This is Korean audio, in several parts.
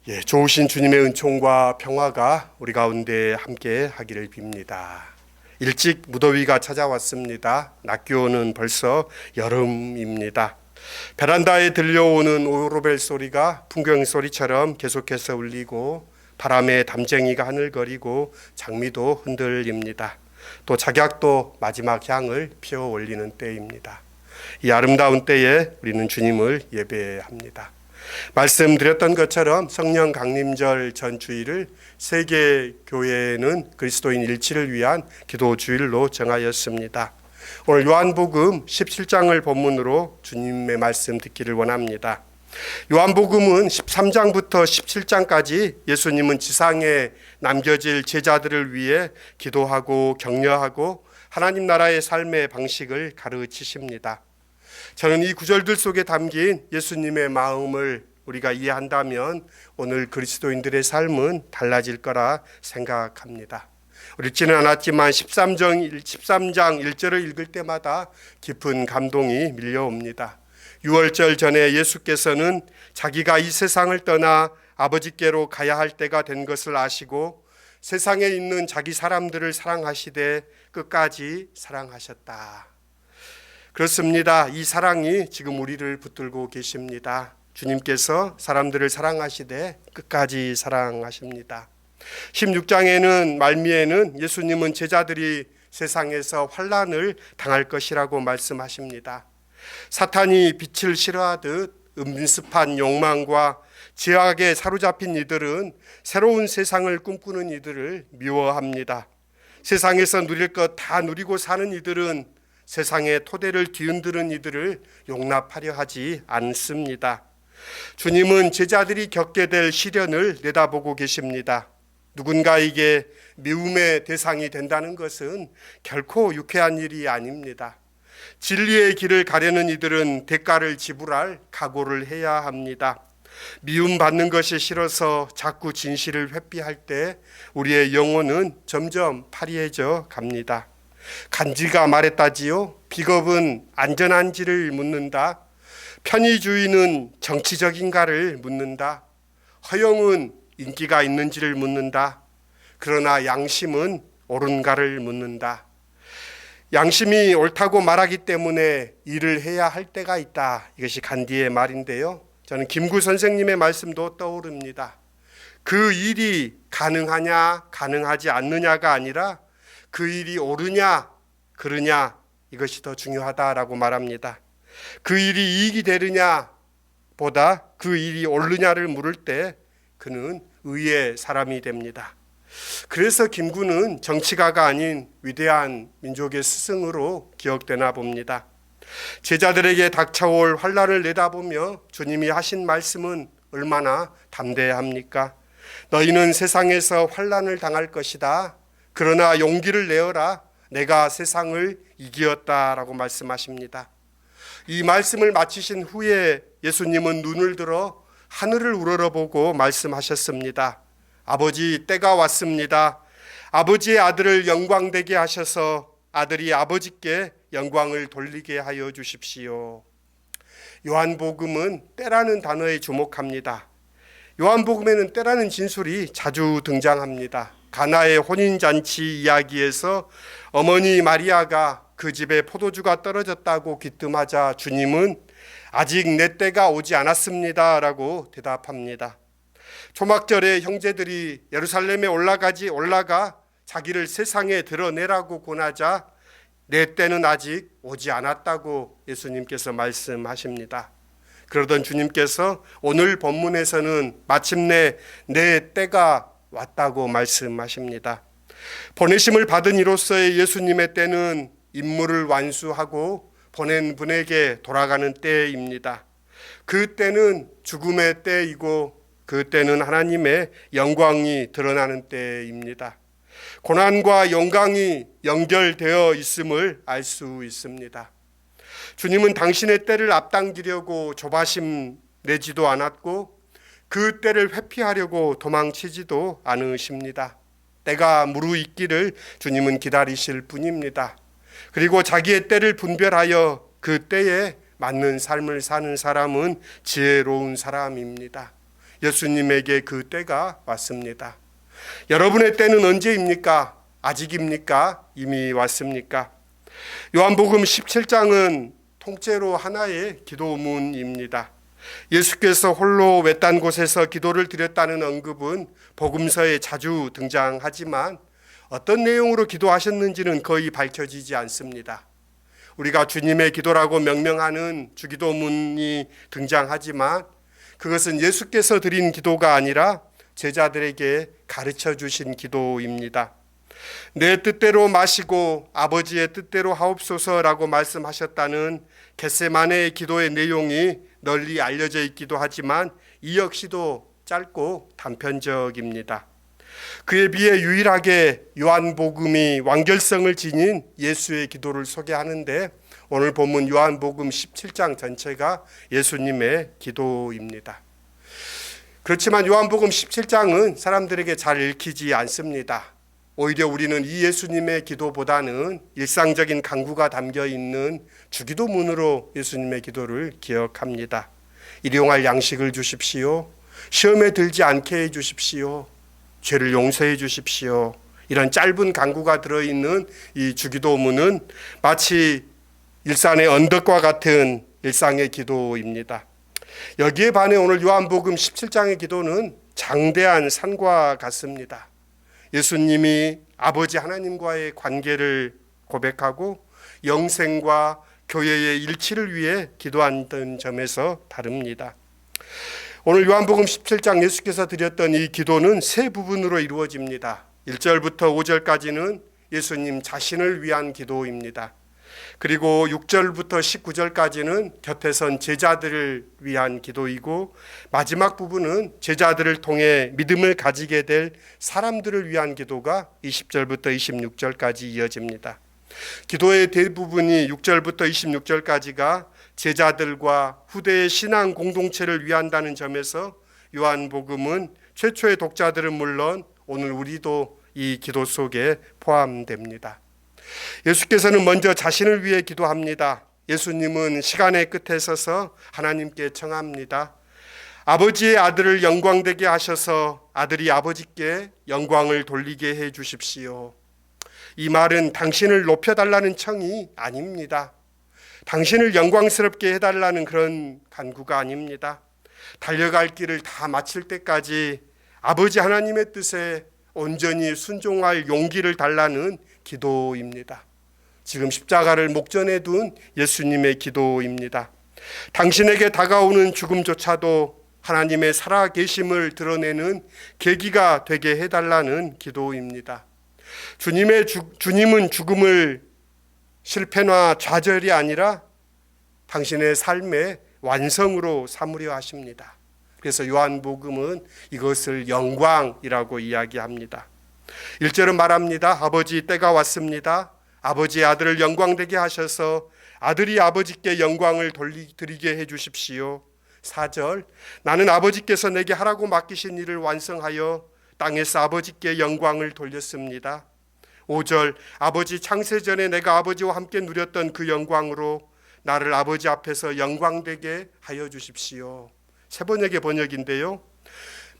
좋으신 주님의 은총과 평화가 우리 가운데 함께 하기를 빕니다. 일찍 무더위가 찾아왔습니다. 낮 기온은 벌써 여름입니다. 베란다에 들려오는 오로벨 소리가 풍경 소리처럼 계속해서 울리고 바람에 담쟁이가 하늘거리고 장미도 흔들립니다. 또 작약도 마지막 향을 피워 올리는 때입니다. 이 아름다운 때에 우리는 주님을 예배합니다. 말씀드렸던 것처럼 성령 강림절 전 주일을 세계 교회는 그리스도인 일치를 위한 기도 주일로 정하였습니다. 오늘 요한복음 17장을 본문으로 주님의 말씀 듣기를 원합니다. 요한복음은 13장부터 17장까지 예수님은 지상에 남겨질 제자들을 위해 기도하고 격려하고 하나님 나라의 삶의 방식을 가르치십니다. 저는 이 구절들 속에 담긴 예수님의 마음을 우리가 이해한다면 오늘 그리스도인들의 삶은 달라질 거라 생각합니다. 읽지는 않았지만 13장 1절을 읽을 때마다 깊은 감동이 밀려옵니다. 유월절 전에 예수께서는 자기가 이 세상을 떠나 아버지께로 가야 할 때가 된 것을 아시고 세상에 있는 자기 사람들을 사랑하시되 끝까지 사랑하셨다. 그렇습니다. 이 사랑이 지금 우리를 붙들고 계십니다. 주님께서 사람들을 사랑하시되 끝까지 사랑하십니다. 16장에는 말미에는 예수님은 제자들이 세상에서 환난을 당할 것이라고 말씀하십니다. 사탄이 빛을 싫어하듯 음습한 욕망과 죄악에 사로잡힌 이들은 새로운 세상을 꿈꾸는 이들을 미워합니다. 세상에서 누릴 것 다 누리고 사는 이들은 세상의 토대를 뒤흔드는 이들을 용납하려 하지 않습니다. 주님은 제자들이 겪게 될 시련을 내다보고 계십니다. 누군가에게 미움의 대상이 된다는 것은 결코 유쾌한 일이 아닙니다. 진리의 길을 가려는 이들은 대가를 지불할 각오를 해야 합니다. 미움받는 것이 싫어서 자꾸 진실을 회피할 때 우리의 영혼은 점점 파리해져 갑니다. 간지가 말했다지요. 비겁은 안전한지를 묻는다. 편의주의는 정치적인가를 묻는다. 허영은 인기가 있는지를 묻는다. 그러나 양심은 옳은가를 묻는다. 양심이 옳다고 말하기 때문에 일을 해야 할 때가 있다. 이것이 간디의 말인데요. 저는 김구 선생님의 말씀도 떠오릅니다. 그 일이 가능하냐 가능하지 않느냐가 아니라 그 일이 옳으냐 그르냐 이것이 더 중요하다라고 말합니다. 그 일이 이익이 되느냐 보다 그 일이 옳으냐를 물을 때 그는 의의 사람이 됩니다. 그래서 김구는 정치가가 아닌 위대한 민족의 스승으로 기억되나 봅니다. 제자들에게 닥쳐올 환난을 내다보며 주님이 하신 말씀은 얼마나 담대합니까? 너희는 세상에서 환난을 당할 것이다. 그러나 용기를 내어라. 내가 세상을 이기었다라고 말씀하십니다. 이 말씀을 마치신 후에 예수님은 눈을 들어 하늘을 우러러보고 말씀하셨습니다. 아버지, 때가 왔습니다. 아버지의 아들을 영광되게 하셔서 아들이 아버지께 영광을 돌리게 하여 주십시오. 요한복음은 때라는 단어에 주목합니다. 요한복음에는 때라는 진술이 자주 등장합니다. 가나의 혼인잔치 이야기에서 어머니 마리아가 그 집에 포도주가 떨어졌다고 귀뜸하자 주님은 아직 내 때가 오지 않았습니다 라고 대답합니다. 초막절에 형제들이 예루살렘에 올라가 자기를 세상에 드러내라고 권하자 내 때는 아직 오지 않았다고 예수님께서 말씀하십니다. 그러던 주님께서 오늘 본문에서는 마침내 내 때가 왔다고 말씀하십니다. 보내심을 받은 이로서의 예수님의 때는 임무를 완수하고 보낸 분에게 돌아가는 때입니다. 그 때는 죽음의 때이고 그 때는 하나님의 영광이 드러나는 때입니다. 고난과 영광이 연결되어 있음을 알 수 있습니다. 주님은 당신의 때를 앞당기려고 조바심 내지도 않았고 그 때를 회피하려고 도망치지도 않으십니다. 때가 무르익기를 주님은 기다리실 뿐입니다. 그리고 자기의 때를 분별하여 그 때에 맞는 삶을 사는 사람은 지혜로운 사람입니다. 예수님에게 그 때가 왔습니다. 여러분의 때는 언제입니까? 아직입니까? 이미 왔습니까? 요한복음 17장은 통째로 하나의 기도문입니다. 예수께서 홀로 외딴 곳에서 기도를 드렸다는 언급은 복음서에 자주 등장하지만 어떤 내용으로 기도하셨는지는 거의 밝혀지지 않습니다. 우리가 주님의 기도라고 명명하는 주기도문이 등장하지만 그것은 예수께서 드린 기도가 아니라 제자들에게 가르쳐 주신 기도입니다. 내 뜻대로 마시고 아버지의 뜻대로 하옵소서라고 말씀하셨다는 겟세마네의 기도의 내용이 널리 알려져 있기도 하지만 이 역시도 짧고 단편적입니다. 그에 비해 유일하게 요한복음이 완결성을 지닌 예수의 기도를 소개하는데 오늘 본문 요한복음 17장 전체가 예수님의 기도입니다. 그렇지만 요한복음 17장은 사람들에게 잘 읽히지 않습니다. 오히려 우리는 이 예수님의 기도보다는 일상적인 간구가 담겨 있는 주기도문으로 예수님의 기도를 기억합니다. 일용할 양식을 주십시오. 시험에 들지 않게 해 주십시오. 죄를 용서해 주십시오. 이런 짧은 간구가 들어있는 이 주기도문은 마치 일산의 언덕과 같은 일상의 기도입니다. 여기에 반해 오늘 요한복음 17장의 기도는 장대한 산과 같습니다. 예수님이 아버지 하나님과의 관계를 고백하고 영생과 교회의 일치를 위해 기도한다는 점에서 다릅니다. 오늘 요한복음 17장 예수께서 드렸던 이 기도는 세 부분으로 이루어집니다. 1절부터 5절까지는 예수님 자신을 위한 기도입니다. 그리고 6절부터 19절까지는 곁에 선 제자들을 위한 기도이고 마지막 부분은 제자들을 통해 믿음을 가지게 될 사람들을 위한 기도가 20절부터 26절까지 이어집니다. 기도의 대부분이 6절부터 26절까지가 제자들과 후대의 신앙 공동체를 위한다는 점에서 요한복음은 최초의 독자들은 물론 오늘 우리도 이 기도 속에 포함됩니다. 예수께서는 먼저 자신을 위해 기도합니다. 예수님은 시간의 끝에 서서 하나님께 청합니다. 아버지의 아들을 영광되게 하셔서 아들이 아버지께 영광을 돌리게 해 주십시오. 이 말은 당신을 높여달라는 청이 아닙니다. 당신을 영광스럽게 해달라는 그런 간구가 아닙니다. 달려갈 길을 다 마칠 때까지 아버지 하나님의 뜻에 온전히 순종할 용기를 달라는 기도입니다. 지금 십자가를 목전에 둔 예수님의 기도입니다. 당신에게 다가오는 죽음조차도 하나님의 살아계심을 드러내는 계기가 되게 해달라는 기도입니다. 주님은 죽음을 실패나 좌절이 아니라 당신의 삶의 완성으로 삼으려 하십니다. 그래서 요한복음은 이것을 영광이라고 이야기합니다. 1절은 말합니다. 아버지 때가 왔습니다. 아버지의 아들을 영광되게 하셔서 아들이 아버지께 영광을 드리게 해 주십시오. 4절 나는 아버지께서 내게 하라고 맡기신 일을 완성하여 땅에서 아버지께 영광을 돌렸습니다. 5절 아버지 창세 전에 내가 아버지와 함께 누렸던 그 영광으로 나를 아버지 앞에서 영광되게 하여 주십시오. 세 번역의 번역인데요.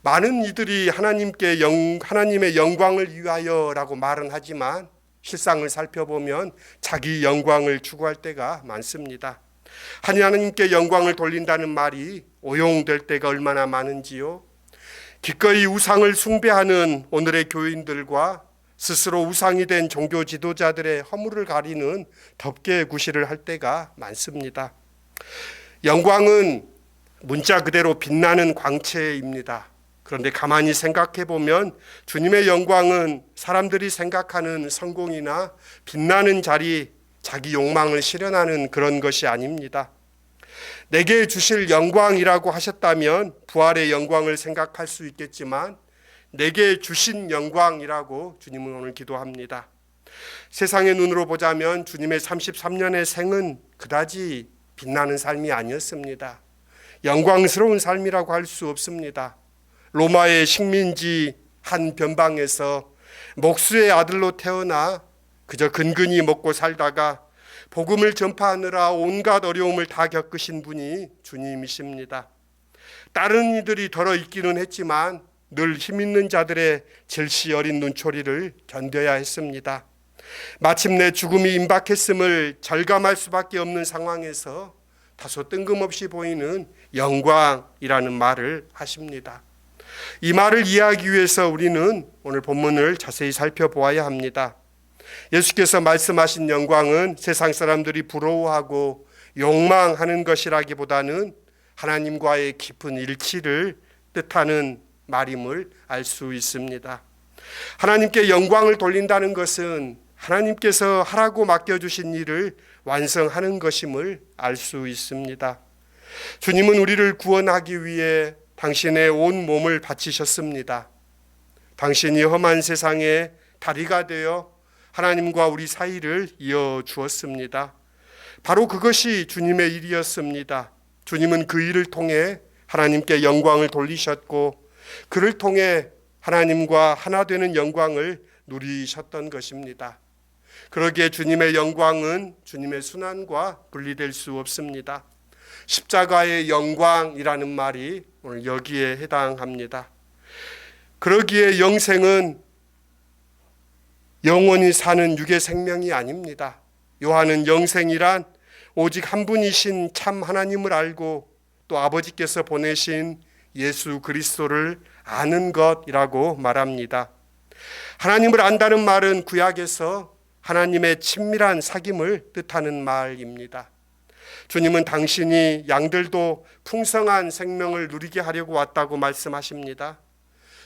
많은 이들이 하나님의 영광을 위하여라고 말은 하지만 실상을 살펴보면 자기 영광을 추구할 때가 많습니다. 하나님께 영광을 돌린다는 말이 오용될 때가 얼마나 많은지요. 기꺼이 우상을 숭배하는 오늘의 교인들과 스스로 우상이 된 종교 지도자들의 허물을 가리는 덮개구실을 할 때가 많습니다. 영광은 문자 그대로 빛나는 광채입니다. 그런데 가만히 생각해 보면 주님의 영광은 사람들이 생각하는 성공이나 빛나는 자리, 자기 욕망을 실현하는 그런 것이 아닙니다. 내게 주실 영광이라고 하셨다면 부활의 영광을 생각할 수 있겠지만 내게 주신 영광이라고 주님은 오늘 기도합니다. 세상의 눈으로 보자면 주님의 33년의 생은 그다지 빛나는 삶이 아니었습니다. 영광스러운 삶이라고 할 수 없습니다. 로마의 식민지 한 변방에서 목수의 아들로 태어나 그저 근근히 먹고 살다가 복음을 전파하느라 온갖 어려움을 다 겪으신 분이 주님이십니다. 다른 이들이 덜어 있기는 했지만 늘 힘있는 자들의 질시 어린 눈초리를 견뎌야 했습니다. 마침내 죽음이 임박했음을 절감할 수밖에 없는 상황에서 다소 뜬금없이 보이는 영광이라는 말을 하십니다. 이 말을 이해하기 위해서 우리는 오늘 본문을 자세히 살펴보아야 합니다. 예수께서 말씀하신 영광은 세상 사람들이 부러워하고 욕망하는 것이라기보다는 하나님과의 깊은 일치를 뜻하는 말임을 알 수 있습니다. 하나님께 영광을 돌린다는 것은 하나님께서 하라고 맡겨주신 일을 완성하는 것임을 알 수 있습니다. 주님은 우리를 구원하기 위해 당신의 온 몸을 바치셨습니다. 당신이 험한 세상에 다리가 되어 하나님과 우리 사이를 이어 주었습니다. 바로 그것이 주님의 일이었습니다. 주님은 그 일을 통해 하나님께 영광을 돌리셨고 그를 통해 하나님과 하나 되는 영광을 누리셨던 것입니다. 그러기에 주님의 영광은 주님의 순환과 분리될 수 없습니다. 십자가의 영광이라는 말이 오늘 여기에 해당합니다. 그러기에 영생은 영원히 사는 육의 생명이 아닙니다. 요한은 영생이란 오직 한 분이신 참 하나님을 알고 또 아버지께서 보내신 예수 그리스도를 아는 것이라고 말합니다. 하나님을 안다는 말은 구약에서 하나님의 친밀한 사귐을 뜻하는 말입니다. 주님은 당신이 양들도 풍성한 생명을 누리게 하려고 왔다고 말씀하십니다.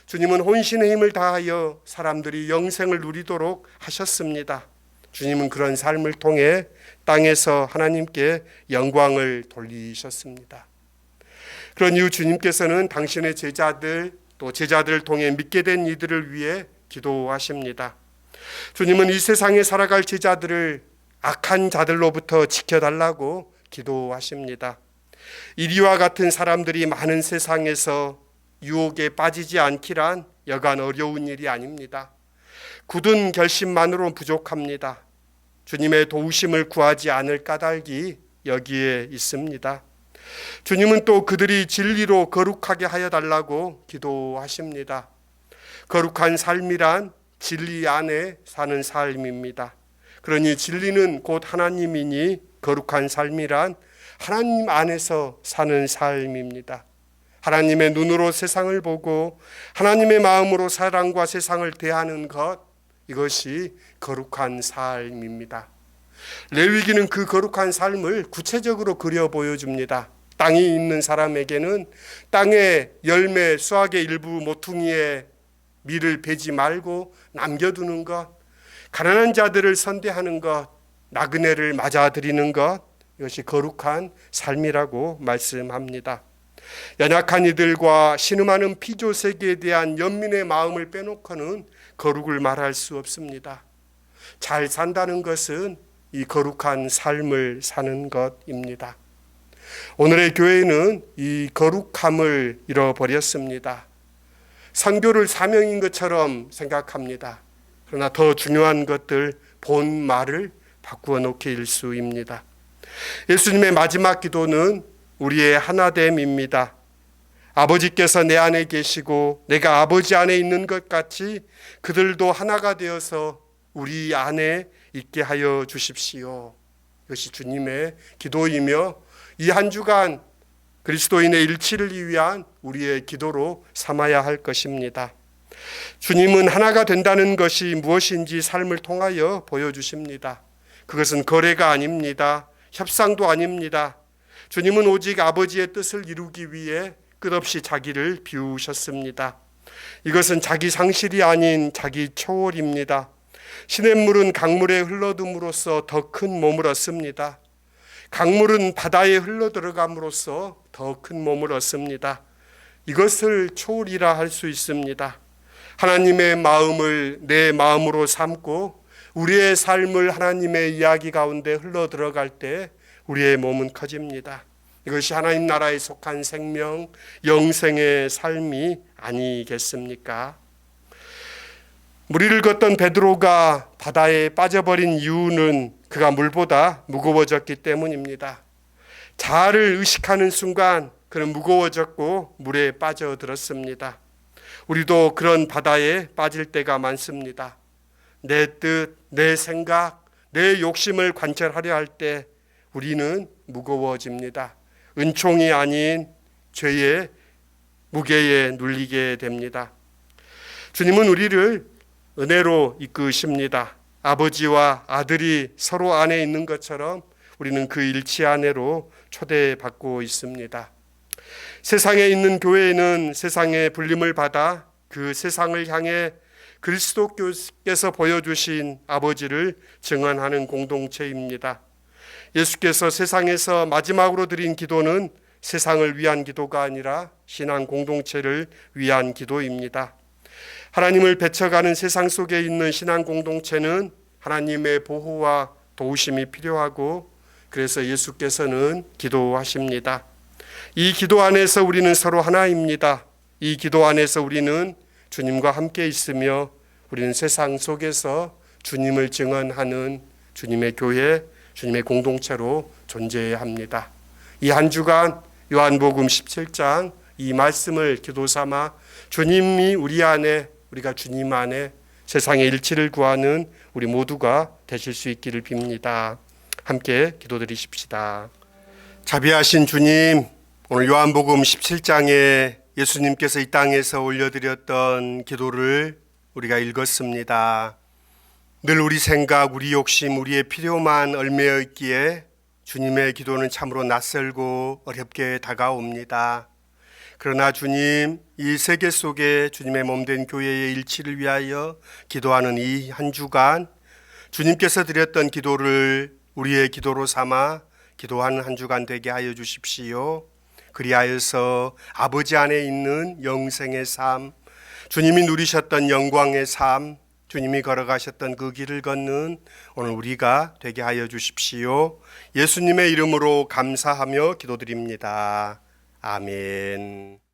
주님은 혼신의 힘을 다하여 사람들이 영생을 누리도록 하셨습니다. 주님은 그런 삶을 통해 땅에서 하나님께 영광을 돌리셨습니다. 그런 이후 주님께서는 당신의 제자들 또 제자들을 통해 믿게 된 이들을 위해 기도하십니다. 주님은 이 세상에 살아갈 제자들을 악한 자들로부터 지켜달라고 기도하십니다. 이리와 같은 사람들이 많은 세상에서 유혹에 빠지지 않기란 여간 어려운 일이 아닙니다. 굳은 결심만으로 부족합니다. 주님의 도우심을 구하지 않을 까닭이 여기에 있습니다. 주님은 또 그들이 진리로 거룩하게 하여 달라고 기도하십니다. 거룩한 삶이란 진리 안에 사는 삶입니다. 그러니 진리는 곧 하나님이니 거룩한 삶이란 하나님 안에서 사는 삶입니다. 하나님의 눈으로 세상을 보고 하나님의 마음으로 사람과 세상을 대하는 것, 이것이 거룩한 삶입니다. 레위기는 그 거룩한 삶을 구체적으로 그려 보여줍니다. 땅이 있는 사람에게는 땅의 열매 수확의 일부 모퉁이에 밀을 베지 말고 남겨두는 것, 가난한 자들을 선대하는 것, 나그네를 맞아들이는 것, 이것이 거룩한 삶이라고 말씀합니다. 연약한 이들과 신음하는 피조 세계에 대한 연민의 마음을 빼놓고는 거룩을 말할 수 없습니다. 잘 산다는 것은 이 거룩한 삶을 사는 것입니다. 오늘의 교회는 이 거룩함을 잃어버렸습니다. 선교를 사명인 것처럼 생각합니다. 그러나 더 중요한 것들 본 말을 바꾸어 놓기 일쑤입니다. 예수님의 마지막 기도는 우리의 하나됨입니다. 아버지께서 내 안에 계시고 내가 아버지 안에 있는 것 같이 그들도 하나가 되어서 우리 안에 있게 하여 주십시오. 이것이 주님의 기도이며 이 한 주간 그리스도인의 일치를 위한 우리의 기도로 삼아야 할 것입니다. 주님은 하나가 된다는 것이 무엇인지 삶을 통하여 보여주십니다. 그것은 거래가 아닙니다. 협상도 아닙니다. 주님은 오직 아버지의 뜻을 이루기 위해 끝없이 자기를 비우셨습니다. 이것은 자기 상실이 아닌 자기 초월입니다. 시냇물은 강물에 흘러듦으로써 더 큰 몸을 얻습니다. 강물은 바다에 흘러들어감으로써 더 큰 몸을 얻습니다. 이것을 초월이라 할 수 있습니다. 하나님의 마음을 내 마음으로 삼고 우리의 삶을 하나님의 이야기 가운데 흘러들어갈 때 우리의 몸은 커집니다. 이것이 하나님 나라에 속한 생명, 영생의 삶이 아니겠습니까? 무리를 걷던 베드로가 바다에 빠져버린 이유는 그가 물보다 무거워졌기 때문입니다. 자아를 의식하는 순간 그는 무거워졌고 물에 빠져들었습니다. 우리도 그런 바다에 빠질 때가 많습니다. 내 뜻, 내 생각, 내 욕심을 관철하려 할 때 우리는 무거워집니다. 은총이 아닌 죄의 무게에 눌리게 됩니다. 주님은 우리를 은혜로 이끄십니다. 아버지와 아들이 서로 안에 있는 것처럼 우리는 그 일치 안에로 초대받고 있습니다. 세상에 있는 교회는 세상의 불림을 받아 그 세상을 향해 그리스도께서 보여주신 아버지를 증언하는 공동체입니다. 예수께서 세상에서 마지막으로 드린 기도는 세상을 위한 기도가 아니라 신앙 공동체를 위한 기도입니다. 하나님을 배쳐가는 세상 속에 있는 신앙 공동체는 하나님의 보호와 도우심이 필요하고 그래서 예수께서는 기도하십니다. 이 기도 안에서 우리는 서로 하나입니다. 이 기도 안에서 우리는 주님과 함께 있으며 우리는 세상 속에서 주님을 증언하는 주님의 교회, 주님의 공동체로 존재해야 합니다. 이 한 주간 요한복음 17장 이 말씀을 기도 삼아 주님이 우리 안에, 우리가 주님 안에 세상의 일치를 구하는 우리 모두가 되실 수 있기를 빕니다. 함께 기도드리십시다. 자비하신 주님, 오늘 요한복음 17장에 예수님께서 이 땅에서 올려드렸던 기도를 우리가 읽었습니다. 늘 우리 생각, 우리 욕심, 우리의 필요만 얽매여 있기에 주님의 기도는 참으로 낯설고 어렵게 다가옵니다. 그러나 주님, 이 세계 속에 주님의 몸된 교회의 일치를 위하여 기도하는 이 한 주간 주님께서 드렸던 기도를 우리의 기도로 삼아 기도하는 한 주간 되게 하여 주십시오. 그리하여서 아버지 안에 있는 영생의 삶, 주님이 누리셨던 영광의 삶, 주님이 걸어가셨던 그 길을 걷는 오늘 우리가 되게 하여 주십시오. 예수님의 이름으로 감사하며 기도드립니다. 아멘.